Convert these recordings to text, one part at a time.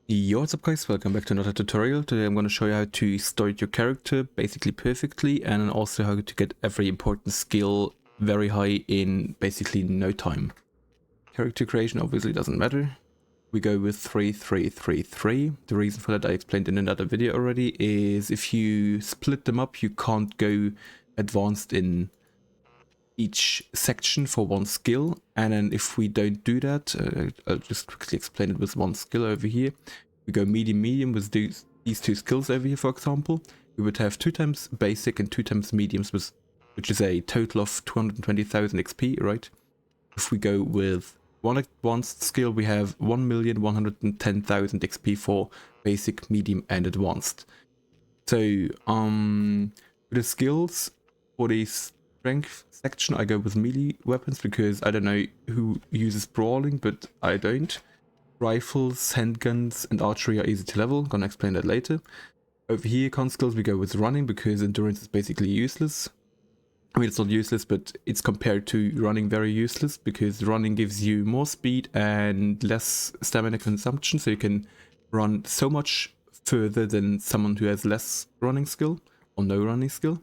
Yo, what's up guys, welcome back to another tutorial. Today I'm going to show you how to start your character basically perfectly, and also how to get every important skill very high in basically no time. Character creation obviously doesn't matter. We go with 3-3-3-3. The reason for that I explained in another video already is if you split them up you can't go advanced in each section for one skill, and then if we don't do that, I'll just quickly explain it with one skill over here. We go medium with these two skills over here, for example. We would have 2 times basic and 2 times mediums, which is a total of 220,000 XP, right? If we go with one advanced skill, we have 1,110,000 XP for basic, medium, and advanced. So, with the skills for these strength section, I go with melee weapons because I don't know who uses brawling, but I don't. Rifles, handguns, and archery are easy to level. Gonna explain that later. Over here, con skills, we go with running because endurance is basically useless. I mean, it's not useless, but it's compared to running very useless because running gives you more speed and less stamina consumption, so you can run so much further than someone who has less running skill or no running skill.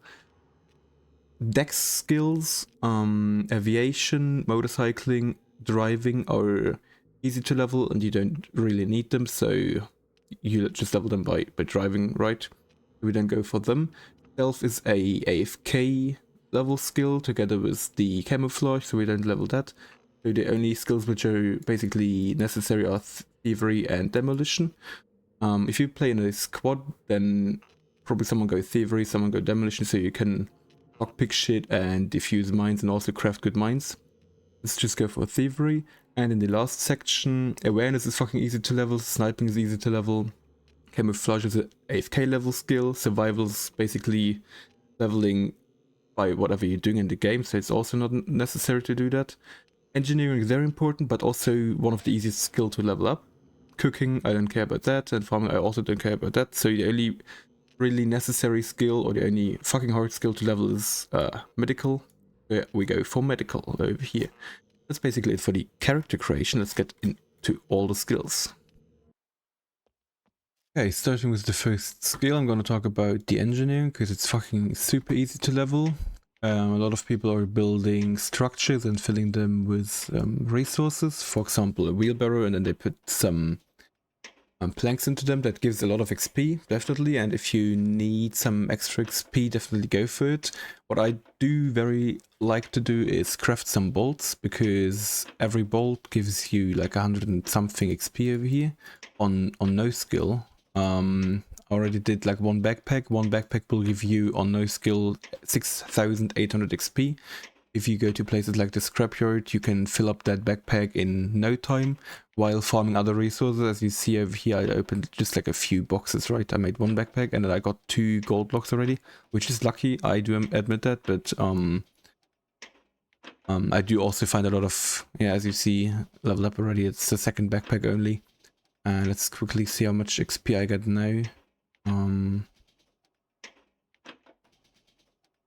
Dex skills, aviation, motorcycling, driving are easy to level and you don't really need them, so you just level them by driving, right? We then go for them. Stealth is a AFK level skill together with the camouflage, so we don't level that. So the only skills which are basically necessary are thievery and demolition. If you play in a squad, then probably someone go thievery, someone go demolition, so you can lockpick shit and defuse mines and also craft good mines. Let's just go for thievery. And in the last section, awareness is fucking easy to level, sniping is easy to level, camouflage is an AFK level skill, survival is basically leveling by whatever you're doing in the game, so it's also not necessary to do that. Engineering is very important, but also one of the easiest skill to level up. Cooking, I don't care about that, and farming, I also don't care about that, so the only really necessary skill, or the only fucking hard skill to level is medical. We go for medical over here. That's basically it for the character creation. Let's get into all the skills. Okay, starting with the first skill, I'm going to talk about the engineering because it's fucking super easy to level. A lot of people are building structures and filling them with resources. For example, a wheelbarrow, and then they put some planks into them. That gives a lot of XP, definitely, and if you need some extra XP, definitely go for it. What I do very like to do is craft some bolts, because every bolt gives you like 100 and something XP over here on no skill. I already did like one backpack will give you on no skill 6,800 XP. If you go to places like the scrapyard, you can fill up that backpack in no time while farming other resources. As you see over here, I opened just like a few boxes, right? I made one backpack and then I got 2 gold blocks already, which is lucky, I do admit that, but I do also find a lot of, yeah, as you see, level up already. It's the second backpack only. Let's quickly see how much XP I get now.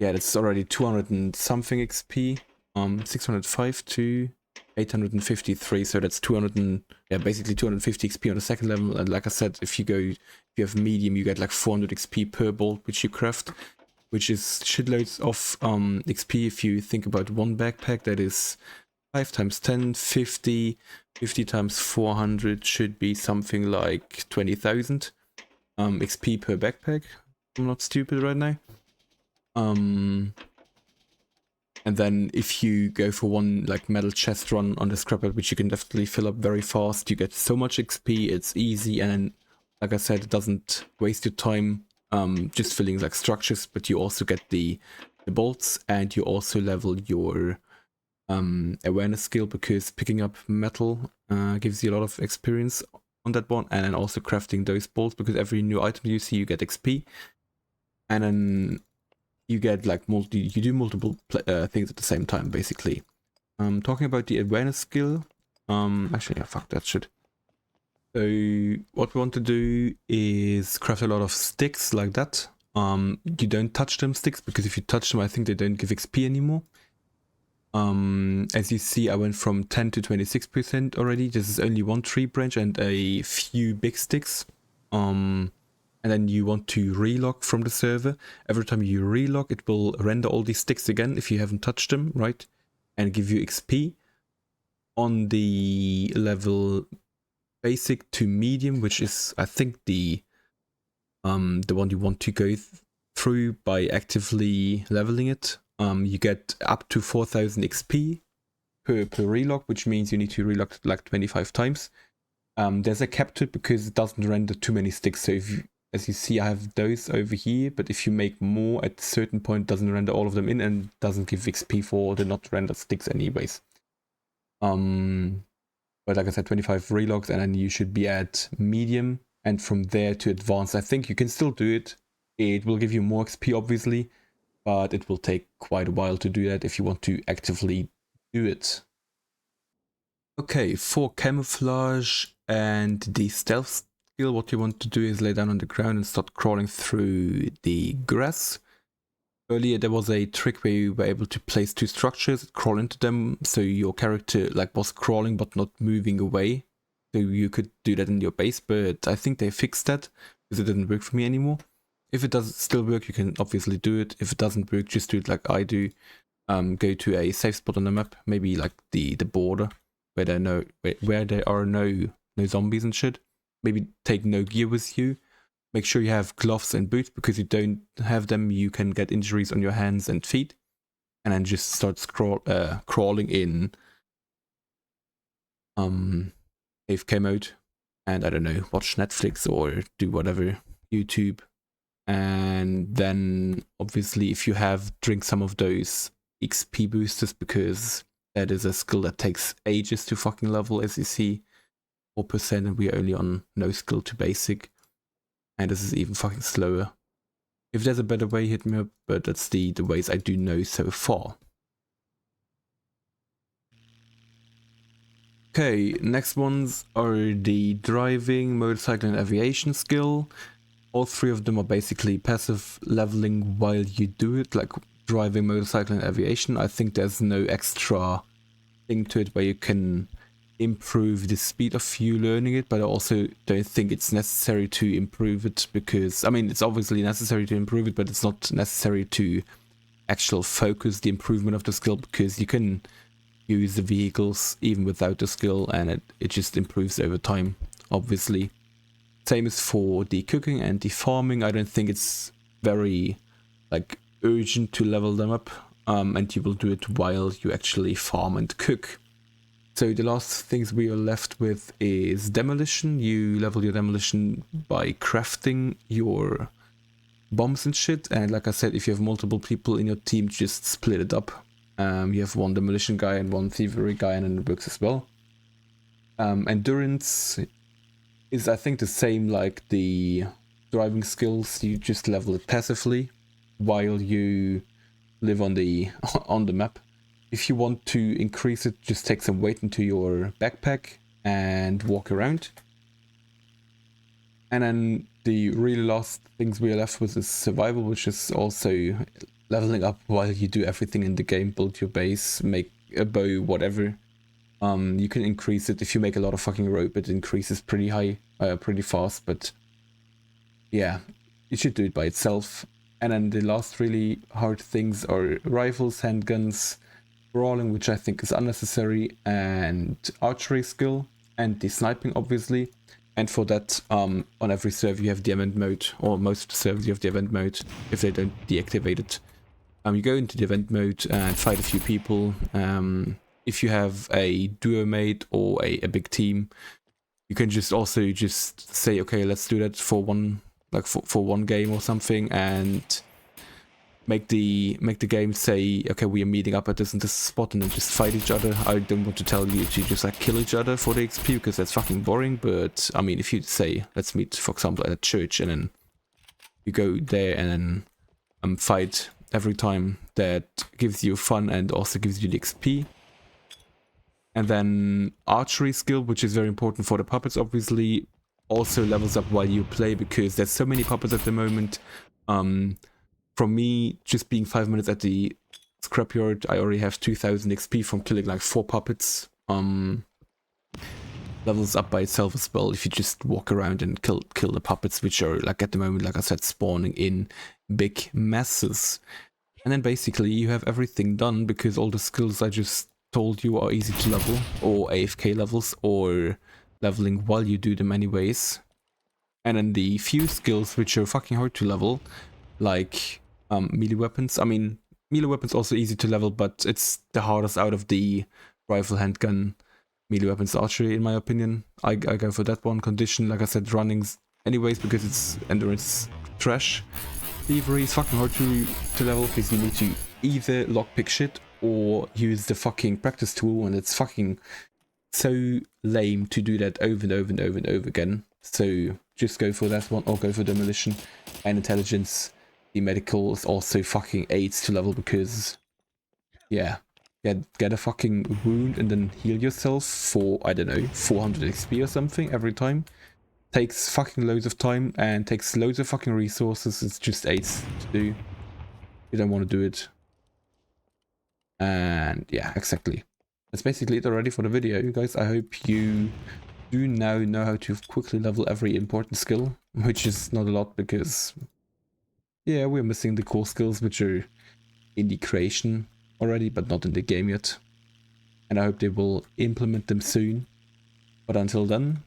Yeah, that's already 200 and something XP. 605 to 853, so that's 200 and, yeah, basically 250 XP on the second level. And like I said, if you have medium, you get like 400 XP per bolt which you craft, which is shitloads of XP. If you think about one backpack, that is 5 times 10, 50, 50 times 400 should be something like 20,000 XP per backpack. I'm not stupid right now. And then if you go for one like metal chest run on the scrapyard, which you can definitely fill up very fast, you get so much XP, it's easy, and then, like I said, it doesn't waste your time just filling like structures, but you also get the bolts, and you also level your awareness skill, because picking up metal gives you a lot of experience on that one, and then also crafting those bolts, because every new item you see you get XP, and then you get like you do multiple things at the same time, basically. Talking about the awareness skill, actually, yeah, fuck that shit. So what we want to do is craft a lot of sticks like that. You don't touch them sticks, because if you touch them, I think they don't give XP anymore. As you see, I went from 10 to 26% already. This is only one tree branch and a few big sticks. And then you want to relog from the server. Every time you relog, it will render all these sticks again if you haven't touched them, right? And give you XP on the level basic to medium, which is, I think, the one you want to go through by actively leveling it. You get up to 4,000 XP per relog, which means you need to relog like 25 times. There's a cap to it because it doesn't render too many sticks. So if you, as you see, I have those over here, but if you make more at a certain point, it doesn't render all of them in and doesn't give XP for the not rendered sticks anyways. But like I said, 25 relogs, and then you should be at medium, and from there to advanced. I think you can still do it. It will give you more XP, obviously, but it will take quite a while to do that if you want to actively do it. Okay, for camouflage and the stealth skill, what you want to do is lay down on the ground and start crawling through the grass. Earlier there was a trick where you were able to place two structures, crawl into them, so your character like was crawling but not moving away. So you could do that in your base, but I think they fixed that because it didn't work for me anymore. If it does still work, you can obviously do it. If it doesn't work, just do it like I do. Go to a safe spot on the map, maybe like the border where there are no zombies and shit. Maybe take no gear with you. Make sure you have gloves and boots, because you don't have them, you can get injuries on your hands and feet. And then just start crawling in AFK mode, and I don't know, watch Netflix or do whatever, YouTube. And then obviously if you have, drink some of those XP boosters, because that is a skill that takes ages to fucking level, as you see, 4%, and we're only on no skill to basic. And this is even fucking slower. If there's a better way, hit me up, but that's the ways I do know so far. Okay, next ones are the driving, motorcycle and aviation skill. All three of them are basically passive leveling while you do it, like driving, motorcycle and aviation. I think there's no extra thing to it where you can improve the speed of you learning it, but I also don't think it's necessary to improve it, because I mean it's obviously necessary to improve it, but it's not necessary to actual focus the improvement of the skill, because you can use the vehicles even without the skill and it just improves over time, obviously. Same is for the cooking and the farming. I don't think it's very like urgent to level them up, and you will do it while you actually farm and cook. So the last things we are left with is demolition. You level your demolition by crafting your bombs and shit. And like I said, if you have multiple people in your team, just split it up. You have one demolition guy and one thievery guy, and then it works as well. Endurance is, I think, the same like the driving skills. You just level it passively while you live on the map. If you want to increase it, just take some weight into your backpack and walk around. And then the really last things we are left with is survival, which is also leveling up while you do everything in the game. Build your base, make a bow, whatever. You can increase it if you make a lot of fucking rope. It increases pretty high, pretty fast. But yeah, you should do it by itself. And then the last really hard things are rifles, handguns, brawling, which I think is unnecessary, and archery skill, and the sniping, obviously. And for that, on every server you have the event mode, or most servers you have the event mode, if they don't deactivate it. You go into the event mode and fight a few people. If you have a duo mate or a big team, you can just also just say, okay, let's do that for one, like for one game or something, and make the game say, okay, we are meeting up at this and this spot, and then just fight each other. I don't want to tell you to just like kill each other for the XP, because that's fucking boring. But I mean, if you say, let's meet, for example, at a church, and then you go there and then fight every time, that gives you fun and also gives you the XP. And then archery skill, which is very important for the puppets, obviously, also levels up while you play, because there's so many puppets at the moment. From me just being 5 minutes at the Scrapyard, I already have 2000 XP from killing like 4 puppets. Levels up by itself as well if you just walk around and kill the puppets, which are, like, at the moment, like I said, spawning in big masses. And then basically you have everything done, because all the skills I just told you are easy to level, or AFK levels, or leveling while you do them anyways. And then the few skills which are fucking hard to level, like melee weapons. I mean, melee weapons also easy to level, but it's the hardest out of the rifle, handgun, melee weapons, archery, in my opinion. I go for that one. Condition, like I said, runnings anyways, because it's endurance trash. Thievery is fucking hard to level, because you need to either lockpick shit or use the fucking practice tool, and it's fucking so lame to do that over and over and over and over again. So just go for that one, or go for demolition. And intelligence, the medical is also fucking 8 to level, because yeah, get a fucking wound and then heal yourself for, I don't know, 400 XP or something every time. Takes fucking loads of time and takes loads of fucking resources. It's just 8 to do. You don't want to do it. And yeah, exactly. That's basically it already for the video, you guys. I hope you do now know how to quickly level every important skill, which is not a lot, because yeah, we're missing the core skills, which are in the creation already, but not in the game yet. And I hope they will implement them soon. But until then,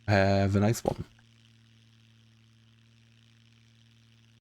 have a nice one.